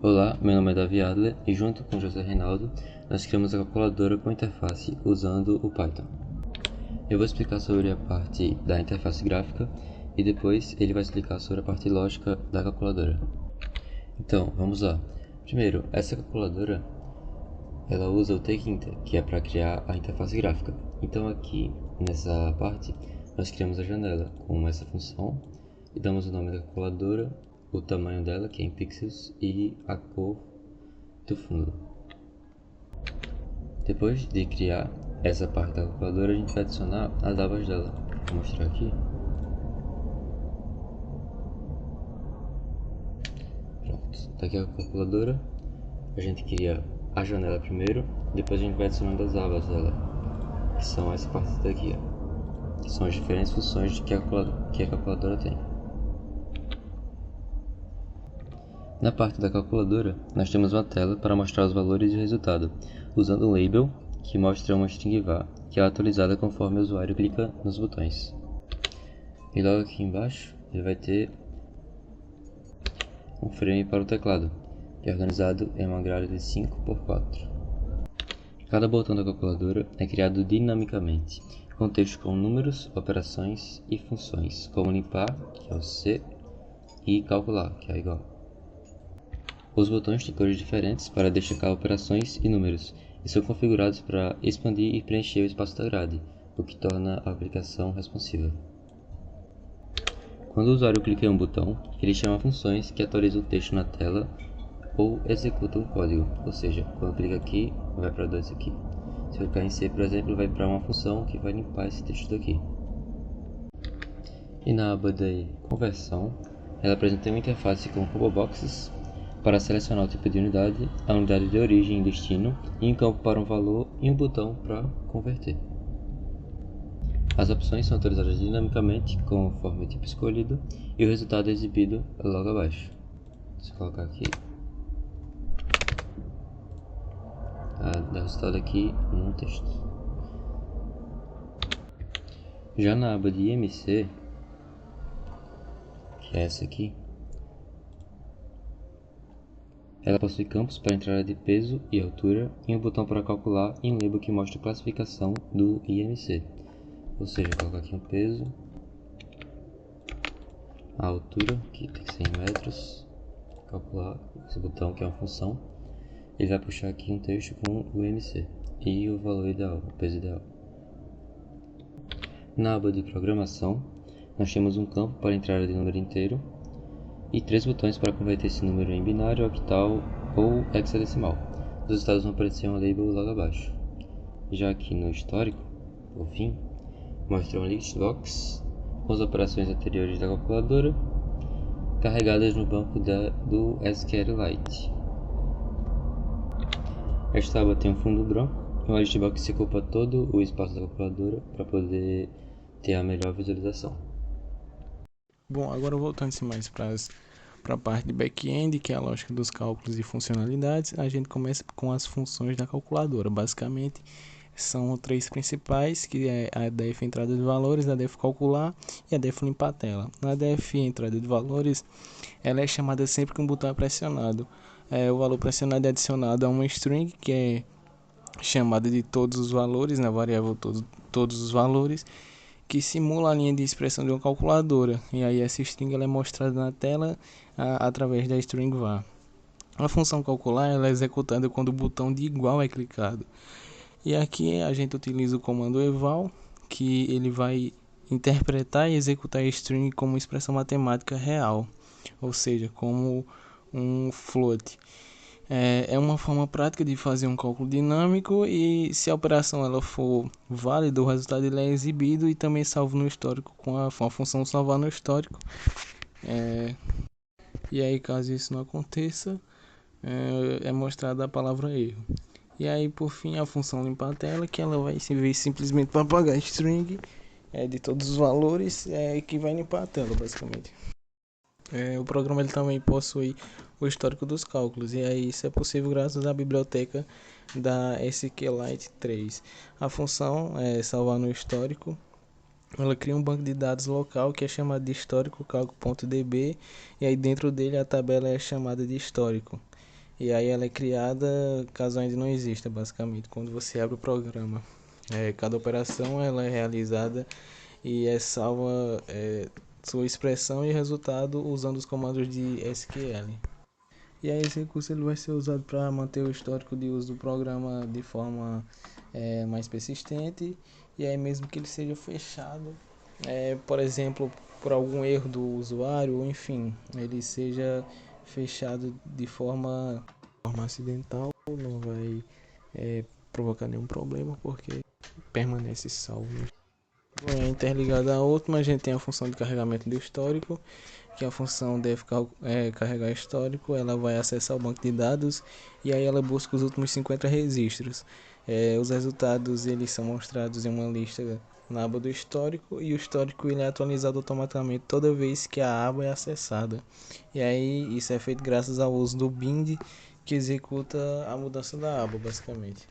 Olá, meu nome é Davi Adler e junto com José Reinaldo, nós criamos a calculadora com interface usando o Python. Eu vou explicar sobre a parte da interface gráfica e depois ele vai explicar sobre a parte lógica da calculadora. Então, vamos lá. Primeiro, essa calculadora ela usa o TakeInter, que é para criar a interface gráfica. Então aqui, nessa parte, nós criamos a janela com essa função e damos o nome da calculadora, o tamanho dela, que é em pixels, e a cor do fundo. Depois de criar essa parte da calculadora, a gente vai adicionar as abas dela. Vou mostrar aqui. Pronto, tá aqui a calculadora. A gente cria a janela primeiro, depois a gente vai adicionando as abas dela, que são essa parte daqui, ó, que são as diferentes funções que a calculadora tem. Na parte da calculadora, nós temos uma tela para mostrar os valores e o resultado, usando um label que mostra uma string var, que é atualizada conforme o usuário clica nos botões. E logo aqui embaixo, ele vai ter um frame para o teclado, que é organizado em uma grade de 5 por 4. Cada botão da calculadora é criado dinamicamente, com texto com números, operações e funções, como limpar, que é o C, e calcular, que é igual. Os botões têm cores diferentes para destacar operações e números, e são configurados para expandir e preencher o espaço da grade, o que torna a aplicação responsiva. Quando o usuário clica em um botão, ele chama funções que atualizam o texto na tela ou executam um código, ou seja, quando clica aqui, vai para 2 aqui. Se eu clicar em C, por exemplo, vai para uma função que vai limpar esse texto daqui. E na aba de conversão, ela apresenta uma interface com combo boxes para selecionar o tipo de unidade, a unidade de origem e destino, e um campo para um valor e um botão para converter. As opções são atualizadas dinamicamente conforme o tipo escolhido e o resultado é exibido logo abaixo. Se eu colocar aqui, dá resultado aqui num texto. Já na aba de IMC, que é essa aqui, ela possui campos para entrada de peso e altura e um botão para calcular e um label que mostra a classificação do IMC. Ou seja, vou colocar aqui um peso, a altura, que tem 100 metros, calcular esse botão que é uma função, ele vai puxar aqui um texto com o IMC e o valor ideal, o peso ideal. Na aba de programação, nós temos um campo para entrada de número inteiro e 3 botões para converter esse número em binário, octal ou hexadecimal. Os resultados vão aparecer um label logo abaixo. Já aqui no histórico, por fim, mostra um list box com as operações anteriores da calculadora carregadas no banco do SQLite. Esta aba tem um fundo branco e uma list box que ocupa todo o espaço da calculadora para poder ter a melhor visualização. Bom, agora voltando-se mais para a parte de back-end, que é a lógica dos cálculos e funcionalidades, a gente começa com as funções da calculadora. Basicamente, são 3 principais, que é a def entrada de valores, a def calcular e a def limpar a tela. Na def entrada de valores, ela é chamada sempre que um botão é pressionado. O valor pressionado é adicionado a uma string, que é chamada de todos os valores, na variável todos os valores, que simula a linha de expressão de uma calculadora, e aí essa string ela é mostrada na tela através da string var. A função calcular ela é executada quando o botão de igual é clicado. E aqui a gente utiliza o comando eval, que ele vai interpretar e executar a string como expressão matemática real, ou seja, como um float. É uma forma prática de fazer um cálculo dinâmico e se a operação ela for válida, o resultado ele é exibido e também salvo no histórico com a função salvar no histórico. E aí caso isso não aconteça, é mostrada a palavra erro. E aí por fim a função limpar a tela, que ela vai servir simplesmente para apagar a string de todos os valores que vai limpar a tela basicamente. O programa ele também possui o histórico dos cálculos, e aí isso é possível graças à biblioteca da SQLite 3. A função é salvar no histórico. Ela cria um banco de dados local que é chamado de histórico calco.db, e aí dentro dele a tabela é chamada de histórico. E aí ela é criada caso ainda não exista, basicamente, quando você abre o programa. Cada operação ela é realizada e é salva sua expressão e resultado usando os comandos de SQL. E aí esse recurso ele vai ser usado para manter o histórico de uso do programa de forma mais persistente, e aí mesmo que ele seja fechado, por exemplo, por algum erro do usuário, ou enfim, ele seja fechado de forma acidental, não vai provocar nenhum problema porque permanece salvo. Bom, é interligado a outra, a gente tem a função de carregamento do histórico, que a função deve carregar histórico, ela vai acessar o banco de dados e aí ela busca os últimos 50 registros. Os resultados eles são mostrados em uma lista na aba do histórico, e o histórico ele é atualizado automaticamente toda vez que a aba é acessada. E aí isso é feito graças ao uso do bind, que executa a mudança da aba, basicamente.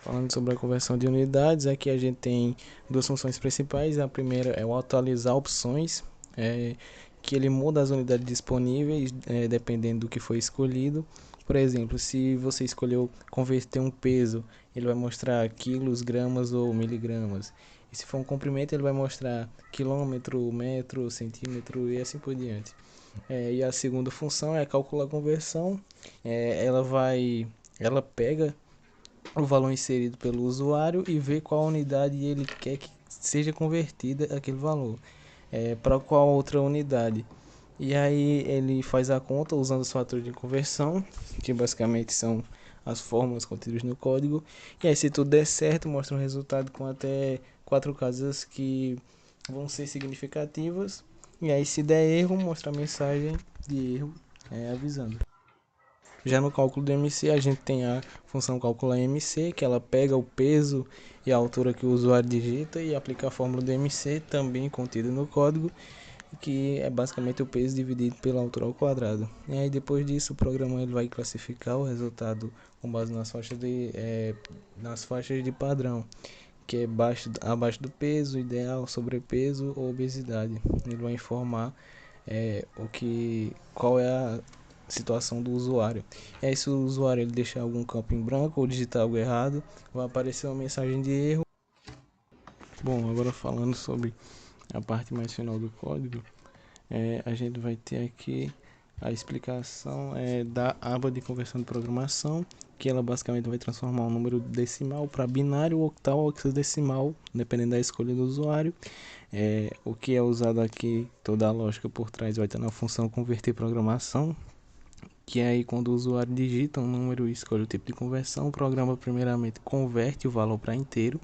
Falando sobre a conversão de unidades, aqui a gente tem duas funções principais. A primeira é o atualizar opções, que ele muda as unidades disponíveis dependendo do que foi escolhido. Por exemplo, se você escolheu converter um peso, ele vai mostrar quilos, gramas ou miligramas. E se for um comprimento, ele vai mostrar quilômetro, metro, centímetro e assim por diante. E a segunda função é calcular a conversão. Ela pega o valor inserido pelo usuário e ver qual unidade ele quer que seja convertida aquele valor, para qual outra unidade. E aí ele faz a conta usando os fatores de conversão, que basicamente são as fórmulas contidas no código. E aí, se tudo der certo, mostra um resultado com até 4 casas que vão ser significativas. E aí, se der erro, mostra a mensagem de erro avisando. Já no cálculo do MC, a gente tem a função calcular MC, que ela pega o peso e a altura que o usuário digita e aplica a fórmula do MC, também contida no código, que é basicamente o peso dividido pela altura ao quadrado. E aí depois disso o programa ele vai classificar o resultado com base nas faixas de padrão, que é abaixo do peso, ideal, sobrepeso ou obesidade. Ele vai informar qual é a situação do usuário. E aí, se o usuário ele deixar algum campo em branco ou digitar algo errado, vai aparecer uma mensagem de erro. Bom, agora falando sobre a parte mais final do código, a gente vai ter aqui a explicação da aba de conversão de programação, que ela basicamente vai transformar um número decimal para binário, octal ou hexadecimal, dependendo da escolha do usuário. O que é usado aqui, toda a lógica por trás vai estar na função converter programação, que aí quando o usuário digita um número e escolhe o tipo de conversão, o programa primeiramente converte o valor para inteiro,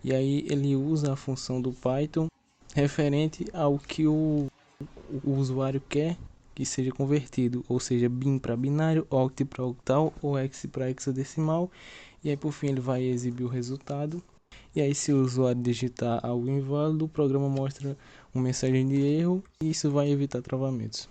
e aí ele usa a função do Python referente ao que o usuário quer que seja convertido, ou seja, bin para binário, oct para octal ou hex para hexadecimal, e aí por fim ele vai exibir o resultado. E aí, se o usuário digitar algo inválido, o programa mostra uma mensagem de erro e isso vai evitar travamentos.